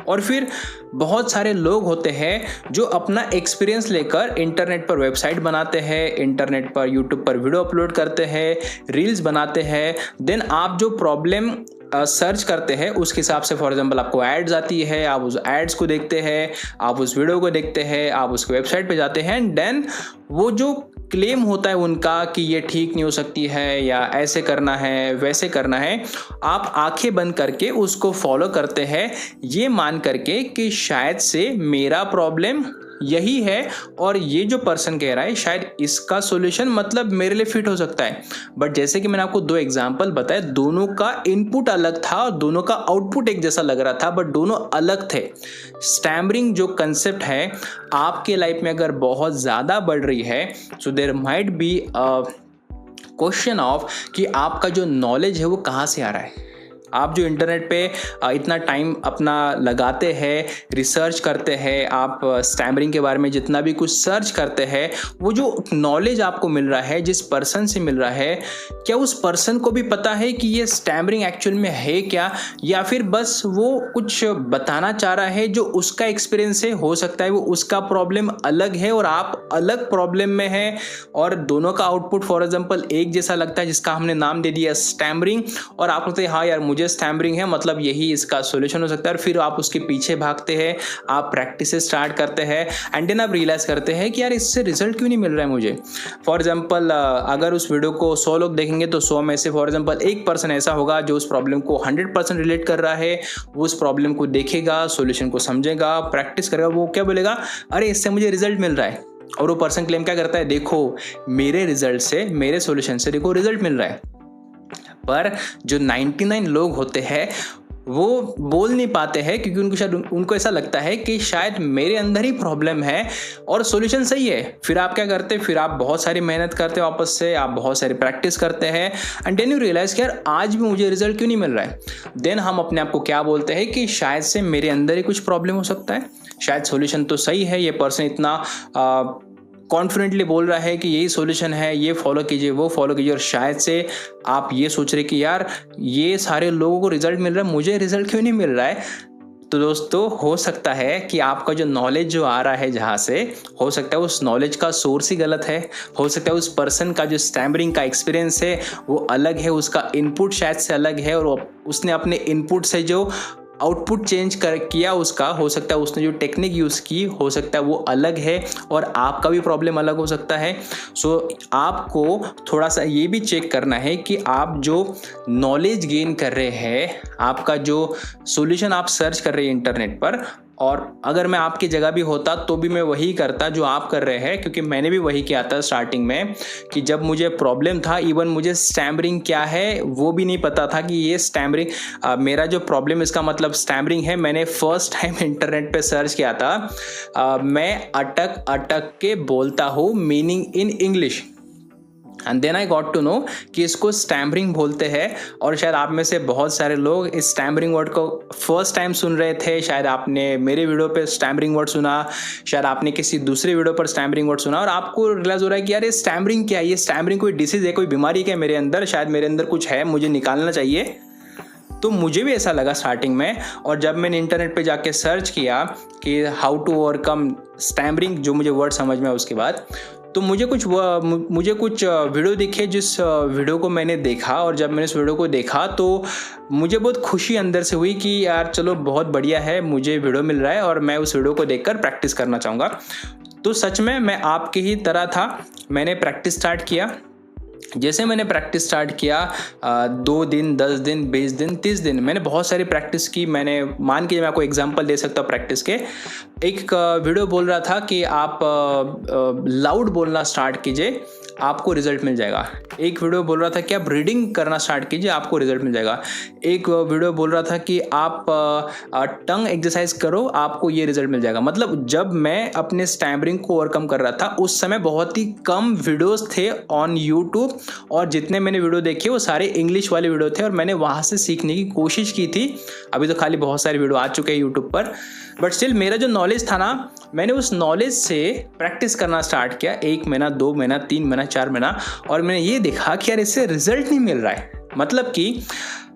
और फिर बहुत सारे लोग होते हैं जो अपना एक्सपीरियंस लेकर इंटरनेट पर वेबसाइट बनाते हैं, इंटरनेट पर यूट्यूब पर वीडियो अपलोड करते हैं, रील्स बनाते हैं। देन आप जो प्रॉब्लम सर्च करते हैं उसके हिसाब से फॉर एग्जांपल आपको एड्स आती है, आप उस एड्स को देखते हैं, आप उस वीडियो को देखते हैं, आप उसके वेबसाइट पे जाते हैं एंड देन वो जो क्लेम होता है उनका कि ये ठीक नहीं हो सकती है या ऐसे करना है वैसे करना है, आप आंखें बंद करके उसको फॉलो करते हैं ये मान करके कि शायद से मेरा प्रॉब्लम यही है और ये जो पर्सन कह रहा है शायद इसका सॉल्यूशन मतलब मेरे लिए फिट हो सकता है। बट जैसे कि मैंने आपको 2 एग्जांपल बताए, दोनों का इनपुट अलग था और दोनों का आउटपुट एक जैसा लग रहा था, बट दोनों अलग थे। स्टैमरिंग जो कंसेप्ट है आपके लाइफ में अगर बहुत ज़्यादा बढ़ रही है, so there might be question of कि आपका जो नॉलेज है वो कहाँ से आ रहा है। आप जो इंटरनेट पे इतना टाइम अपना लगाते हैं, रिसर्च करते हैं, आप स्टैमरिंग के बारे में जितना भी कुछ सर्च करते हैं, वो जो नॉलेज आपको मिल रहा है जिस पर्सन से मिल रहा है, क्या उस पर्सन को भी पता है कि ये स्टैमरिंग एक्चुअल में है क्या, या फिर बस वो कुछ बताना चाह रहा है जो उसका एक्सपीरियंस है। हो सकता है वो उसका प्रॉब्लम अलग है और आप अलग प्रॉब्लम में हैं और दोनों का आउटपुट फॉर एग्जाम्पल एक जैसा लगता है जिसका हमने नाम दे दिया स्टैमरिंग, और आप बोलते हैं हाँ यार मुझे स्टैमरिंग है मतलब यही इसका सॉल्यूशन हो सकता है, और फिर आप उसके पीछे भागते हैं, आप प्रैक्टिस स्टार्ट करते हैं एंड देन आप रियलाइज करते हैं कि यार इससे रिजल्ट क्यों नहीं मिल रहा है मुझे। फॉर एग्जांपल अगर उस वीडियो को 100 लोग देखेंगे तो 100 में से फॉर एग्जांपल 1% ऐसा होगा जो उस प्रॉब्लम को 100% रिलेट कर रहा है, वो उस प्रॉब्लम को देखेगा, सॉल्यूशन को समझेगा, प्रैक्टिस करेगा, वो क्या बोलेगा अरे इससे मुझे रिजल्ट मिल रहा है। और वो पर्सन क्लेम क्या करता है, देखो मेरे रिजल्ट से, मेरे सॉल्यूशन से देखो रिजल्ट मिल रहा है। पर जो 99 लोग होते हैं वो बोल नहीं पाते हैं क्योंकि उनको ऐसा लगता है कि शायद मेरे अंदर ही प्रॉब्लम है और सॉल्यूशन सही है। फिर आप क्या करते हैं, फिर आप बहुत सारी मेहनत करते हैं, वापस से आप बहुत सारी प्रैक्टिस करते हैं एंड देन यू रियलाइज कि यार आज भी मुझे रिजल्ट क्यों नहीं मिल रहा है। देन हम अपने आप को क्या बोलते हैं कि शायद से मेरे अंदर ही कुछ प्रॉब्लम हो सकता है, शायद सॉल्यूशन तो सही है, ये पर्सन इतना कॉन्फिडेंटली बोल रहा है कि यही सॉल्यूशन है, ये फॉलो कीजिए, वो फॉलो कीजिए, और शायद से आप ये सोच रहे कि यार ये सारे लोगों को रिजल्ट मिल रहा है, मुझे रिजल्ट क्यों नहीं मिल रहा है। तो दोस्तों हो सकता है कि आपका जो नॉलेज जो आ रहा है जहाँ से, हो सकता है उस नॉलेज का सोर्स ही गलत है, हो सकता है उस पर्सन का जो स्टैमरिंग का एक्सपीरियंस है वो अलग है, उसका इनपुट शायद से अलग है और उसने अपने इनपुट से जो आउटपुट चेंज किया उसका, हो सकता है उसने जो टेक्निक यूज़ की हो सकता है वो अलग है और आपका भी प्रॉब्लम अलग हो सकता है। सो आपको थोड़ा सा ये भी चेक करना है कि आप जो नॉलेज गेन कर रहे हैं, आपका जो सॉल्यूशन आप सर्च कर रहे हैं इंटरनेट पर, और अगर मैं आपकी जगह भी होता तो भी मैं वही करता जो आप कर रहे हैं, क्योंकि मैंने भी वही किया था स्टार्टिंग में कि जब मुझे प्रॉब्लम था, इवन मुझे स्टैमरिंग क्या है वो भी नहीं पता था कि ये स्टैमरिंग मेरा जो प्रॉब्लम इसका मतलब स्टैमरिंग है। मैंने फर्स्ट टाइम इंटरनेट पे सर्च किया था मैं अटक अटक के बोलता हूँ meaning in English, and then I got to know कि इसको स्टैमरिंग बोलते हैं। और शायद आप में से बहुत सारे लोग इस स्टैमरिंग वर्ड को फर्स्ट टाइम सुन रहे थे, शायद आपने मेरे वीडियो पे स्टैमरिंग वर्ड सुना, शायद आपने किसी दूसरे वीडियो पर स्टैमरिंग वर्ड सुना और आपको रियलाइज हो रहा है कि यार ये स्टैमरिंग क्या है, ये स्टैमरिंग कोई डिसीज है, कोई बीमारी क्या मेरे अंदर, शायद मेरे अंदर कुछ है, मुझे निकालना चाहिए। तो मुझे भी ऐसा लगा स्टार्टिंग में, और जब मैंने इंटरनेट पे जाके सर्च किया कि हाउ टू ओवरकम स्टैमरिंग, जो मुझे वर्ड समझ में आया उसके बाद, तो मुझे कुछ वीडियो दिखे जिस वीडियो को मैंने देखा, और जब मैंने इस वीडियो को देखा तो मुझे बहुत खुशी अंदर से हुई कि यार चलो बहुत बढ़िया है, मुझे वीडियो मिल रहा है और मैं उस वीडियो को देखकर प्रैक्टिस करना चाहूँगा। तो सच में मैं आपकी ही तरह था, मैंने प्रैक्टिस स्टार्ट किया। जैसे मैंने प्रैक्टिस स्टार्ट किया 2 दिन, 10 दिन, 20 दिन, 30 दिन, मैंने बहुत सारी प्रैक्टिस की। मैंने मान के मैं आपको एग्जांपल दे सकता हूँ प्रैक्टिस के। एक वीडियो बोल रहा था कि आप लाउड बोलना स्टार्ट कीजिए, आपको रिजल्ट मिल जाएगा। एक वीडियो बोल रहा था कि आप रीडिंग करना स्टार्ट कीजिए, आपको रिजल्ट मिल जाएगा। एक वीडियो बोल रहा था कि आप टंग एक्सरसाइज करो, आपको ये रिजल्ट मिल जाएगा। मतलब जब मैं अपने स्टैमरिंग को ओवरकम कर रहा था उस समय बहुत ही कम वीडियोस थे ऑन यूट्यूब, और जितने मैंने वीडियो देखे वो सारे इंग्लिश वाले वीडियो थे और मैंने वहाँ से सीखने की कोशिश की थी। अभी तो खाली बहुत सारे वीडियो आ चुके हैं यूट्यूब पर, बट स्टिल मेरा जो नॉलेज था ना, मैंने उस नॉलेज से प्रैक्टिस करना स्टार्ट किया। 1 महीना, 2 महीना, 3 महीना, 4 महीना, और मैंने ये देखा कि यार इससे रिजल्ट नहीं मिल रहा है। मतलब कि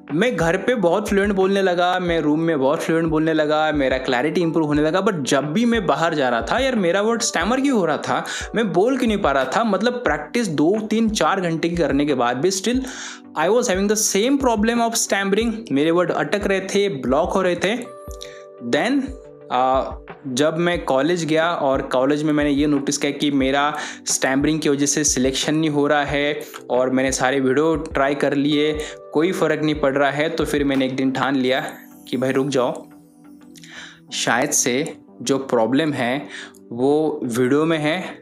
मैं घर पे बहुत फ्लुएंट बोलने लगा, मैं रूम में बहुत फ्लुएंट बोलने लगा, मेरा क्लैरिटी इंप्रूव होने लगा, बट जब भी मैं बाहर जा रहा था यार मेरा वर्ड स्टैमर क्यों हो रहा था, मैं बोल क्यों नहीं पा रहा था। मतलब प्रैक्टिस 2-3-4 घंटे की करने के बाद भी still I was having the same problem of stammering, मेरे वर्ड अटक रहे थे, ब्लॉक हो रहे थे। देन जब मैं कॉलेज गया और कॉलेज में मैंने ये नोटिस किया कि मेरा स्टैमरिंग की वजह से सिलेक्शन नहीं हो रहा है और मैंने सारे वीडियो ट्राई कर लिए, कोई फ़र्क नहीं पड़ रहा है, तो फिर मैंने एक दिन ठान लिया कि भाई रुक जाओ, शायद से जो प्रॉब्लम है वो वीडियो में है,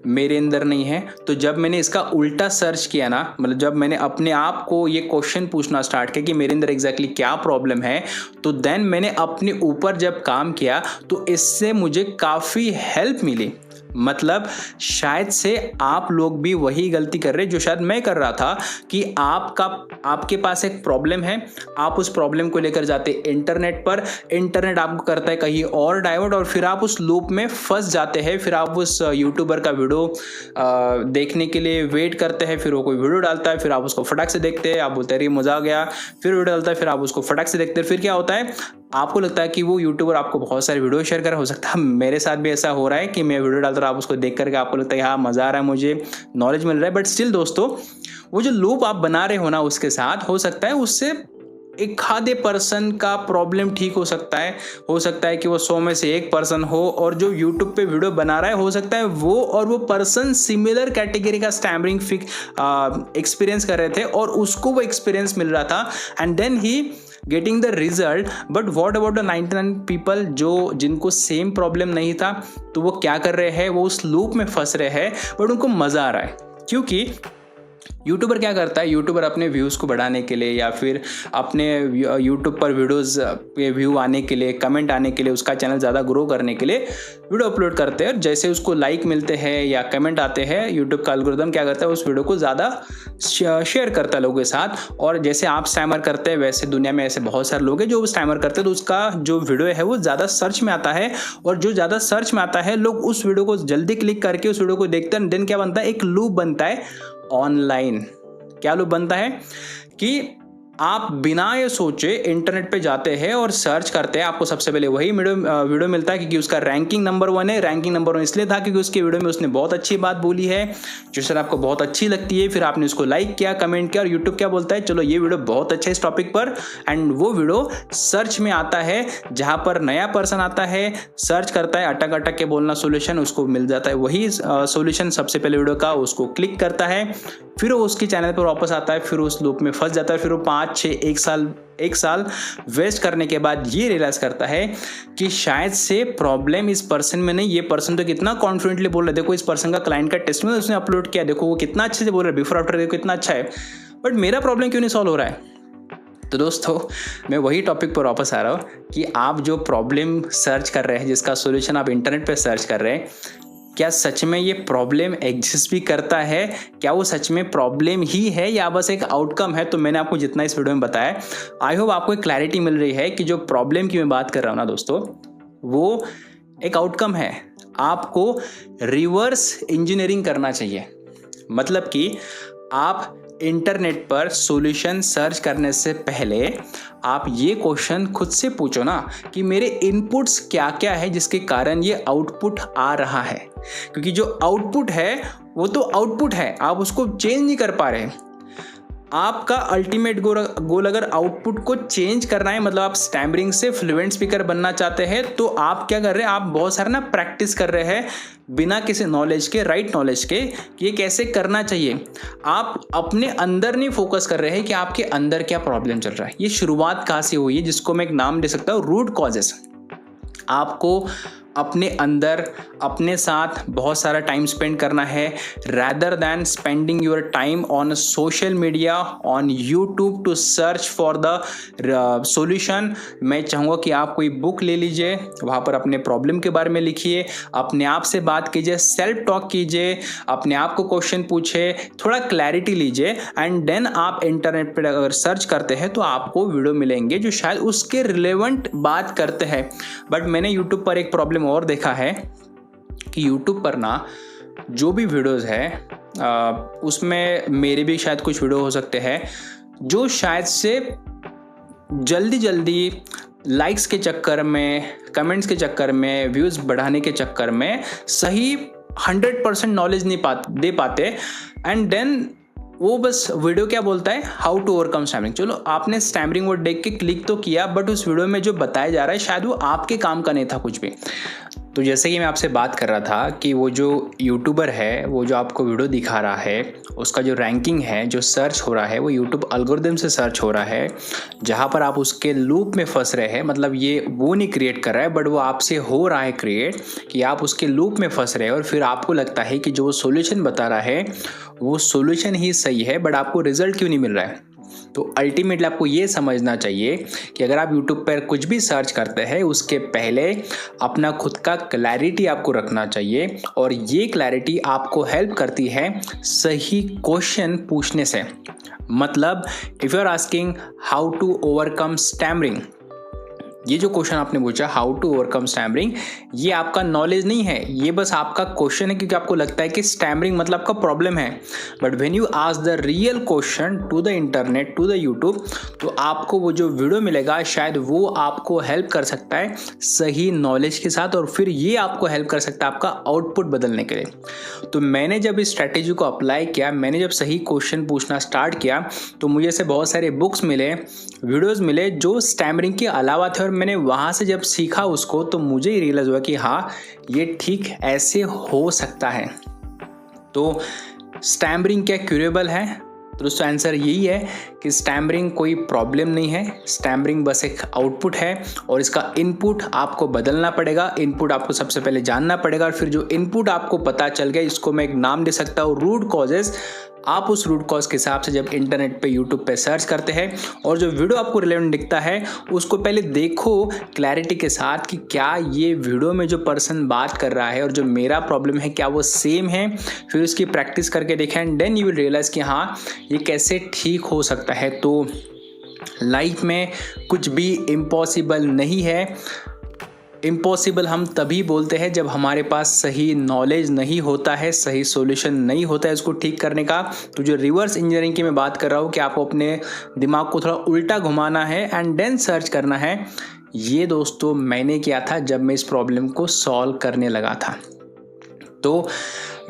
मेरे अंदर नहीं है। तो जब मैंने इसका उल्टा सर्च किया ना, मतलब जब मैंने अपने आप को ये क्वेश्चन पूछना स्टार्ट किया कि मेरे अंदर एग्जैक्टली क्या प्रॉब्लम है, तो देन मैंने अपने ऊपर जब काम किया तो इससे मुझे काफ़ी हेल्प मिली। मतलब शायद से आप लोग भी वही गलती कर रहे जो शायद मैं कर रहा था कि आपके पास एक प्रॉब्लम है, आप उस प्रॉब्लम को लेकर जाते इंटरनेट पर, इंटरनेट आपको करता है कहीं और डाइवर्ट और फिर आप उस लूप में फंस जाते हैं। फिर आप उस यूट्यूबर का वीडियो देखने के लिए वेट करते हैं, फिर वो कोई वीडियो डालता है, फिर आप उसको फटाक से देखते हैं, आप बोलते हैं मजा आ गया, फिर वीडियो डालता है, फिर आप उसको फटाक से देखते हैं। फिर क्या होता है, आपको लगता है कि वो यूट्यूबर आपको बहुत सारे वीडियो शेयर कर, हो सकता है मेरे साथ भी ऐसा हो रहा है कि मैं वीडियो डालता हूँ, आप उसको देख करके आपको लगता है हाँ मज़ा आ रहा है, मुझे नॉलेज मिल रहा है, बट स्टिल दोस्तों वो जो लूप आप बना रहे हो ना उसके साथ, हो सकता है उससे एक आधे पर्सन का प्रॉब्लम ठीक हो सकता है कि वो 100 में से 1 पर्सन हो, और जो यूट्यूब पे वीडियो बना रहा है हो सकता है वो पर्सन सिमिलर कैटेगरी का स्टैमरिंग एक्सपीरियंस कर रहे थे और उसको वो एक्सपीरियंस मिल रहा था, and then he getting the result. But what about the 99 people जिनको सेम प्रॉब्लम नहीं था, तो वो क्या कर रहे हैं, वो उस लूप में फंस रहे हैं बट उनको मज़ा आ रहा है। क्योंकि यूट्यूबर क्या करता है, यूट्यूबर अपने व्यूज़ को बढ़ाने के लिए या फिर अपने यूट्यूब पर वीडियोज़ पे व्यू आने के लिए, कमेंट आने के लिए, उसका चैनल ज़्यादा ग्रो करने के लिए वीडियो अपलोड करते हैं, और जैसे उसको लाइक मिलते हैं या कमेंट आते हैं, यूट्यूब का एल्गोरिथम क्या करता है, उस वीडियो को ज़्यादा शेयर करता है लोगों के साथ। और जैसे आप स्टैमर करते हैं वैसे दुनिया में ऐसे बहुत सारे लोग हैं जो स्टैमर करते हैं, तो उसका जो वीडियो है वो ज़्यादा सर्च में आता है, और जो ज़्यादा सर्च में आता है लोग उस वीडियो को जल्दी क्लिक करके उस वीडियो को देखते हैं। देन क्या बनता है, एक लूप बनता है ऑनलाइन। क्या लूप बनता है कि आप बिना ये सोचे इंटरनेट पे जाते हैं और सर्च करते हैं, आपको सबसे पहले वही वीडियो मिलता है क्योंकि उसका रैंकिंग नंबर 1 है। रैंकिंग नंबर 1 इसलिए था क्योंकि उसके वीडियो में उसने बहुत अच्छी बात बोली है जो सर आपको बहुत अच्छी लगती है, फिर आपने उसको लाइक किया, कमेंट किया, और यूट्यूब क्या बोलता है, चलो ये वीडियो बहुत अच्छा है इस टॉपिक पर, एंड वो वीडियो सर्च में आता है। जहां पर नया पर्सन आता है, सर्च करता है, अटक अटक के बोलना सोल्यूशन, उसको मिल जाता है वही सोल्यूशन सबसे पहले वीडियो का, उसको क्लिक करता है, फिर वो उसके चैनल पर वापस आता है, फिर उस लूप में फंस जाता है, फिर वो 5-6 एक साल वेस्ट करने के बाद ये रियलाइज करता है कि शायद से प्रॉब्लम इस पर्सन में नहीं, ये पर्सन तो कितना कॉन्फिडेंटली बोल रहा है, देखो इस पर्सन का क्लाइंट का टेस्टिमोनियल उसने अपलोड किया, देखो वो कितना अच्छे से बोल रहा है, बिफोर आफ्टर देखो कितना अच्छा है, बट मेरा प्रॉब्लम क्यों नहीं सॉल्व हो रहा है। तो दोस्तों मैं वही टॉपिक पर वापस आ रहा हूँ कि आप जो प्रॉब्लम सर्च कर रहे हैं, जिसका सोल्यूशन आप इंटरनेट पर सर्च कर रहे हैं, क्या सच में ये प्रॉब्लम एग्जिस्ट भी करता है, क्या वो सच में प्रॉब्लम ही है या बस एक आउटकम है। तो मैंने आपको जितना इस वीडियो में बताया, आई होप आपको एक क्लैरिटी मिल रही है कि जो प्रॉब्लम की मैं बात कर रहा हूँ ना दोस्तों, वो एक आउटकम है। आपको रिवर्स इंजीनियरिंग करना चाहिए, मतलब कि आप इंटरनेट पर सॉल्यूशन सर्च करने से पहले आप ये क्वेश्चन खुद से पूछो ना कि मेरे इनपुट्स क्या क्या है जिसके कारण ये आउटपुट आ रहा है। क्योंकि जो आउटपुट है वो तो आउटपुट है, आप उसको चेंज नहीं कर पा रहे। आपका अल्टीमेट गोल अगर आउटपुट को चेंज करना है, मतलब आप स्टैमरिंग से फ्लुएंट स्पीकर बनना चाहते हैं, तो आप क्या कर रहे हैं, आप बहुत सारा ना प्रैक्टिस कर रहे हैं बिना किसी नॉलेज के, राइट नॉलेज के, कि ये कैसे करना चाहिए। आप अपने अंदर नहीं फोकस कर रहे हैं कि आपके अंदर क्या प्रॉब्लम चल रहा है। ये शुरुआत कहाँ से हुई है, जिसको मैं एक नाम दे सकता हूँ, रूट कॉजेस। आपको अपने अंदर अपने साथ बहुत सारा टाइम स्पेंड करना है, rather than spending your time on social media, on YouTube to search for the solution. मैं चाहूँगा कि आप कोई बुक ले लीजिए, वहाँ पर अपने प्रॉब्लम के बारे में लिखिए, अपने आप से बात कीजिए, सेल्फ टॉक कीजिए, अपने आप को क्वेश्चन पूछे, थोड़ा क्लैरिटी लीजिए, एंड देन आप इंटरनेट पर अगर सर्च करते हैं तो आपको वीडियो मिलेंगे जो शायद उसके रिलेवेंट बात करते हैं। बट मैंने यूट्यूब पर एक प्रॉब्लम और देखा है कि यूट्यूब पर ना जो भी वीडियोस है उसमें मेरे भी शायद कुछ वीडियो हो सकते हैं जो शायद से जल्दी जल्दी लाइक्स के चक्कर में, कमेंट्स के चक्कर में, व्यूज़ बढ़ाने के चक्कर में सही 100% नॉलेज नहीं दे पाते। एंड देन वो बस वीडियो क्या बोलता है, हाउ टू ओवरकम स्टैमरिंग। चलो आपने स्टैमरिंग वर्ड देख के क्लिक तो किया, बट उस वीडियो में जो बताया जा रहा है शायद वो आपके काम का नहीं था कुछ भी। तो जैसे कि मैं आपसे बात कर रहा था कि वो जो यूट्यूबर है, वो जो आपको वीडियो दिखा रहा है, उसका जो रैंकिंग है, जो सर्च हो रहा है, वो यूट्यूब एल्गोरिथम से सर्च हो रहा है, जहाँ पर आप उसके लूप में फंस रहे हैं। मतलब ये वो नहीं क्रिएट कर रहा है, बट वो आपसे हो रहा है क्रिएट कि आप उसके लूप में फंस रहे हैं और फिर आपको लगता है कि जो वो सोल्यूशन बता रहा है वो सोल्यूशन ही सही है, बट आपको रिजल्ट क्यों नहीं मिल रहा है। तो अल्टीमेटली आपको ये समझना चाहिए कि अगर आप YouTube पर कुछ भी सर्च करते हैं, उसके पहले अपना खुद का क्लैरिटी आपको रखना चाहिए, और ये क्लैरिटी आपको हेल्प करती है सही क्वेश्चन पूछने से। मतलब if you are asking how to overcome stammering, ये जो क्वेश्चन आपने पूछा हाउ टू ओवरकम स्टैमरिंग, ये आपका नॉलेज नहीं है, ये बस आपका क्वेश्चन है क्योंकि आपको लगता है कि स्टैमरिंग मतलब आपका प्रॉब्लम है। But when you ask the real question to the internet, to the YouTube, तो आपको वो जो वीडियो मिलेगा शायद वो आपको हेल्प कर सकता है सही नॉलेज के साथ, और फिर ये आपको हेल्प कर सकता है आपका आउटपुट बदलने के लिए। तो मैंने जब इस स्ट्रैटेजी को अप्लाई किया, मैंने जब सही क्वेश्चन पूछना स्टार्ट किया, तो मुझे ऐसे बहुत सारे बुक्स मिले, वीडियोज़ मिले जो स्टैमरिंग के अलावा थे, और मैंने वहाँ से जब सीखा उसको तो मुझे ही रियलाइज़ हुआ कि हाँ ये ठीक ऐसे हो सकता है। तो स्टैमरिंग क्या क्यूरेबल है? तो दोस्तों आंसर यही है कि स्टैमरिंग कोई प्रॉब्लम नहीं है, स्टैमरिंग बस एक आउटपुट है, और इसका इनपुट आपको बदलना पड़ेगा। इनपुट आपको सबसे पहले जानना पड़ेगा, और फिर जो इनपुट आपको पता चल गया, इसको मैं एक नाम दे सकता हूँ रूट कॉजेज। आप उस रूट कॉज के हिसाब से जब इंटरनेट पे, यूट्यूब पे सर्च करते हैं, और जो वीडियो आपको रिलेवेंट दिखता है उसको पहले देखो क्लैरिटी के साथ कि क्या ये वीडियो में जो पर्सन बात कर रहा है और जो मेरा प्रॉब्लम है क्या वो सेम है। फिर उसकी प्रैक्टिस करके देखें, and then you will realize कि हाँ ये कैसे ठीक हो सकता है। तो लाइफ में कुछ भी इम्पॉसिबल नहीं है। इम्पॉसिबल हम तभी बोलते हैं जब हमारे पास सही नॉलेज नहीं होता है, सही सॉल्यूशन नहीं होता है इसको ठीक करने का। तो जो रिवर्स इंजीनियरिंग की मैं बात कर रहा हूँ कि आपको अपने दिमाग को थोड़ा उल्टा घुमाना है एंड देन सर्च करना है, ये दोस्तों मैंने किया था जब मैं इस प्रॉब्लम को सॉल्व करने लगा था। तो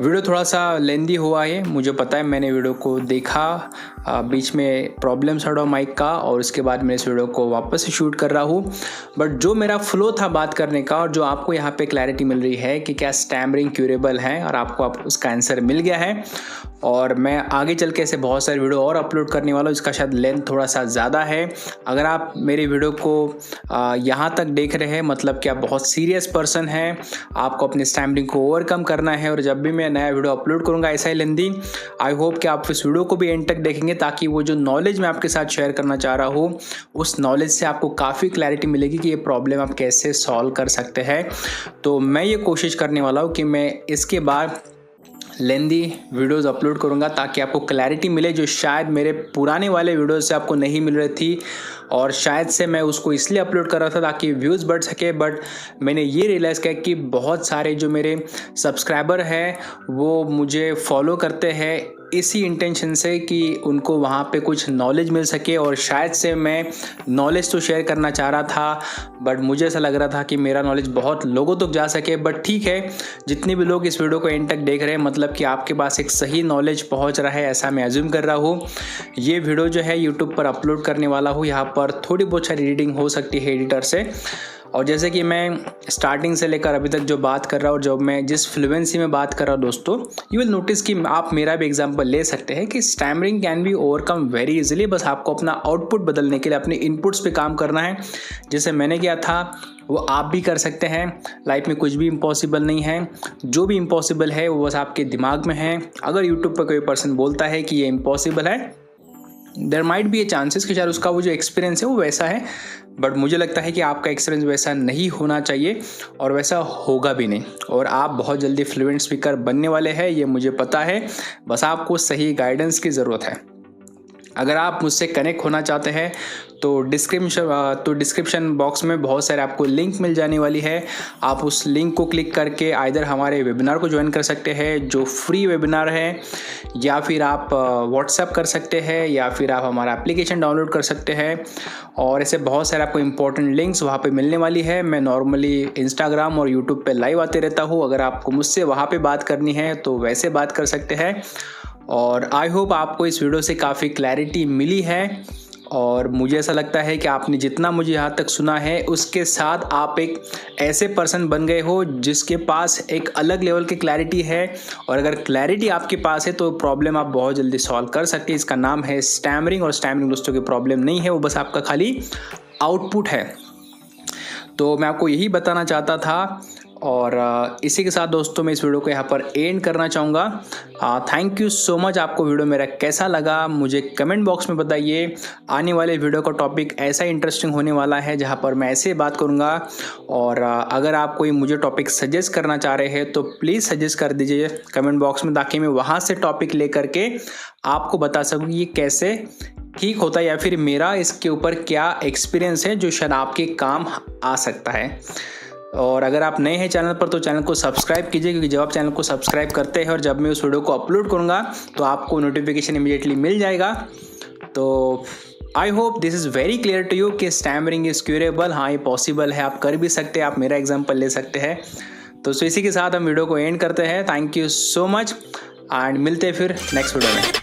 वीडियो थोड़ा सा लेंदी हुआ है, मुझे पता है, मैंने वीडियो को देखा, बीच में प्रॉब्लम्स हटा माइक का, और उसके बाद मैं इस वीडियो को वापस से शूट कर रहा हूँ। बट जो मेरा फ्लो था बात करने का, और जो आपको यहाँ पे क्लैरिटी मिल रही है कि क्या स्टैमरिंग क्यूरेबल है, और आपको उसका आंसर मिल गया है। और मैं आगे चल के ऐसे बहुत सारे वीडियो और अपलोड करने वाला हूँ, इसका शायद लेंथ थोड़ा सा ज़्यादा है। अगर आप मेरे वीडियो को यहाँ तक देख रहे हैं, मतलब कि आप बहुत सीरियस पर्सन हैं, आपको अपने स्टैमरिंग को ओवरकम करना है, और जब भी मैं नया वीडियो अपलोड करूँगा ऐसा ही लेंदी, आई होप कि आप इस वीडियो को भी एंड तक देखेंगे, ताकि वो जो नॉलेज मैं आपके साथ शेयर करना चाह रहा हूँ उस नॉलेज से आपको काफ़ी क्लैरिटी मिलेगी कि ये प्रॉब्लम आप कैसे सॉल्व कर सकते हैं। तो मैं ये कोशिश करने वाला हूँ कि मैं इसके बाद लेंदी वीडियोस अपलोड करूंगा, ताकि आपको क्लैरिटी मिले जो शायद मेरे पुराने वाले वीडियोस से आपको नहीं मिल रही थी। और शायद से मैं उसको इसलिए अपलोड कर रहा था ताकि व्यूज़ बढ़ सके, बट मैंने ये रियलाइज़ किया कि बहुत सारे जो मेरे सब्सक्राइबर हैं वो मुझे फॉलो करते हैं इसी इंटेंशन से कि उनको वहाँ पे कुछ नॉलेज मिल सके। और शायद से मैं नॉलेज तो शेयर करना चाह रहा था, बट मुझे ऐसा लग रहा था कि मेरा नॉलेज बहुत लोगों तक जा सके। बट ठीक है, जितने भी लोग इस वीडियो को एंड तक देख रहे हैं, मतलब कि आपके पास एक सही नॉलेज पहुँच रहा है, ऐसा मैं अज्यूम कर रहा हूँ। ये वीडियो जो है यूट्यूब पर अपलोड करने वाला हूँ, यहाँ पर थोड़ी बहुत सारी रीडिंग हो सकती है एडिटर से। और जैसे कि मैं स्टार्टिंग से लेकर अभी तक जो बात कर रहा हूँ, जो मैं जिस फ्लुएंसी में बात कर रहा हूँ दोस्तों, यू विल नोटिस कि आप मेरा भी एग्जांपल ले सकते हैं कि stammering can be overcome very easily. बस आपको अपना आउटपुट बदलने के लिए अपने इनपुट्स पे काम करना है। जैसे मैंने किया था वो आप भी कर सकते हैं। लाइफ में कुछ भी इम्पॉसिबल नहीं है, जो भी इम्पॉसिबल है वो बस आपके दिमाग में है। अगर यूट्यूब पर कोई पर्सन बोलता है कि ये इम्पॉसिबल है, there might be a chances कि शायद उसका वो जो एक्सपीरियंस है वो वैसा है, बट मुझे लगता है कि आपका एक्सपीरियंस वैसा नहीं होना चाहिए और वैसा होगा भी नहीं। और आप बहुत जल्दी फ्लुएंट स्पीकर बनने वाले हैं, ये मुझे पता है, बस आपको सही गाइडेंस की ज़रूरत है। अगर आप मुझसे कनेक्ट होना चाहते हैं तो डिस्क्रिप्शन बॉक्स में बहुत सारे आपको लिंक मिल जाने वाली है। आप उस लिंक को क्लिक करके आइदर हमारे वेबिनार को ज्वाइन कर सकते हैं जो फ्री वेबिनार है, या फिर आप व्हाट्सएप कर सकते हैं, या फिर आप हमारा एप्लीकेशन डाउनलोड कर सकते हैं। और ऐसे बहुत सारे आपको इंपॉर्टेंट लिंक्स वहाँ पे मिलने वाली है। मैं नॉर्मली इंस्टाग्राम और यूट्यूब पे लाइव आते रहता हूँ। अगर आपको मुझसे वहाँ पे बात करनी है तो वैसे बात कर सकते हैं। और आई होप आपको इस वीडियो से काफ़ी क्लैरिटी मिली है, और मुझे ऐसा लगता है कि आपने जितना मुझे यहाँ तक सुना है उसके साथ आप एक ऐसे पर्सन बन गए हो जिसके पास एक अलग लेवल की क्लैरिटी है। और अगर क्लैरिटी आपके पास है तो प्रॉब्लम आप बहुत जल्दी सॉल्व कर सकते हैं। इसका नाम है स्टैमरिंग, और स्टैमरिंग दोस्तों की प्रॉब्लम नहीं है, वो बस आपका खाली आउटपुट है। तो मैं आपको यही बताना चाहता था, और इसी के साथ दोस्तों मैं इस वीडियो को यहाँ पर एंड करना चाहूँगा। Thank you so much. आपको वीडियो मेरा कैसा लगा मुझे कमेंट बॉक्स में बताइए। आने वाले वीडियो का टॉपिक ऐसा इंटरेस्टिंग होने वाला है जहाँ पर मैं ऐसे बात करूँगा। और अगर आप कोई मुझे टॉपिक सजेस्ट करना चाह रहे हैं तो प्लीज़ सजेस्ट कर दीजिए कमेंट बॉक्स में, ताकि मैं वहाँ से टॉपिक ले करके आपको बता सकूँ कि ये कैसे ठीक होता है, या फिर मेरा इसके ऊपर क्या एक्सपीरियंस है जो शायद आपके काम आ सकता है। और अगर आप नए हैं चैनल पर तो चैनल को सब्सक्राइब कीजिए, क्योंकि जब आप चैनल को सब्सक्राइब करते हैं और जब मैं उस वीडियो को अपलोड करूंगा तो आपको नोटिफिकेशन इमीडिएटली मिल जाएगा। तो I hope this is very clear to you कि स्टैमरिंग इज़ क्यूरेबल। हाँ, ये पॉसिबल है, आप कर भी सकते हैं। आप मेरा एग्जाम्पल ले सकते हैं। तो इसी के साथ हम वीडियो को एंड करते हैं। Thank you so much, and मिलते हैं फिर नेक्स्ट वीडियो में।